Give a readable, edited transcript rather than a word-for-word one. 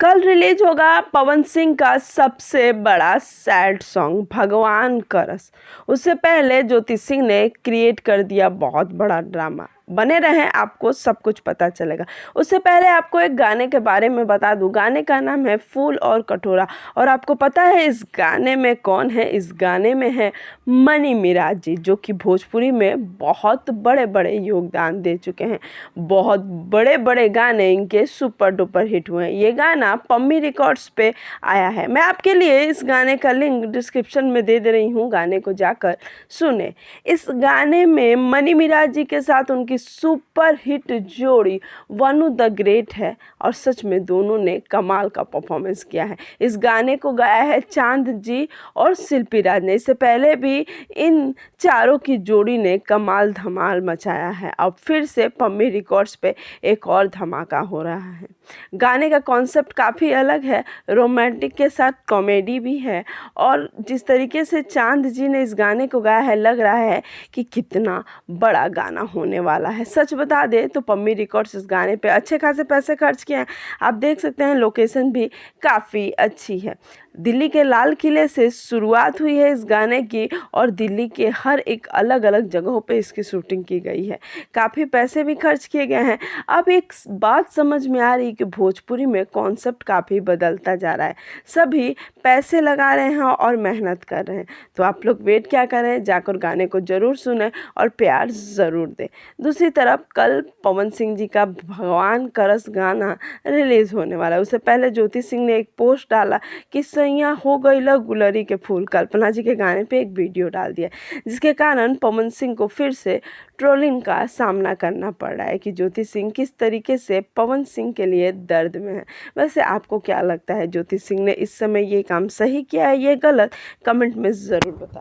कल रिलीज होगा पवन सिंह का सबसे बड़ा सैड सॉन्ग भगवान करस। उससे पहले ज्योति सिंह ने क्रिएट कर दिया बहुत बड़ा ड्रामा। बने रहें, आपको सब कुछ पता चलेगा। उससे पहले आपको एक गाने के बारे में बता दूं। गाने का नाम है फूल और कटोरा। और आपको पता है इस गाने में कौन है? इस गाने में है मनी मिराज जी, जो कि भोजपुरी में बहुत बड़े बड़े योगदान दे चुके हैं। बहुत बड़े बड़े गाने इनके सुपर डुपर हिट हुए हैं। ये गाना पम्मी रिकॉर्ड्स पे आया है। मैं आपके लिए इस गाने का लिंक डिस्क्रिप्शन में दे रही हूँ, गाने को जाकर सुने। इस गाने में मनी मिराज जी के साथ उनकी सुपर हिट जोड़ी वनु द ग्रेट है और सच में दोनों ने कमाल का परफॉर्मेंस किया है। इस गाने को गाया है चांद जी और शिल्पी राज ने। इससे पहले भी इन चारों की जोड़ी ने कमाल धमाल मचाया है। अब फिर से पम्मी रिकॉर्ड्स पे एक और धमाका हो रहा है। गाने का कॉन्सेप्ट काफ़ी अलग है, रोमांटिक के साथ कॉमेडी भी है। और जिस तरीके से चांद जी ने इस गाने को गाया है, लग रहा है कि कितना बड़ा गाना होने वाला है। सच बता दें तो पम्मी रिकॉर्ड्स इस गाने पे अच्छे खासे पैसे खर्च किए हैं। आप देख सकते हैं लोकेशन भी काफ़ी अच्छी है। दिल्ली के लाल किले से शुरुआत हुई है इस गाने की और दिल्ली के हर एक अलग अलग जगहों पे इसकी शूटिंग की गई है। काफ़ी पैसे भी खर्च किए गए हैं। अब एक बात समझ में आ रही कि भोजपुरी में कॉन्सेप्ट काफ़ी बदलता जा रहा है। सभी पैसे लगा रहे हैं और मेहनत कर रहे हैं। तो आप लोग वेट क्या कर रहे हैं? जाकर गाने को ज़रूर सुनें और प्यार ज़रूर दें। दूसरी तरफ कल पवन सिंह जी का भगवान करस गाना रिलीज़ होने वाला है। उससे पहले ज्योति सिंह ने एक पोस्ट डाला कि सैया हो गइला गुलरी के फूल। कल्पना जी के गाने पे एक वीडियो डाल दिया, जिसके कारण पवन सिंह को फिर से ट्रोलिंग का सामना करना पड़ रहा है कि ज्योति सिंह किस तरीके से पवन सिंह के लिए दर्द में है। वैसे आपको क्या लगता है, ज्योति सिंह ने इस समय ये काम सही किया है, ये गलत? कमेंट में ज़रूर बताएं।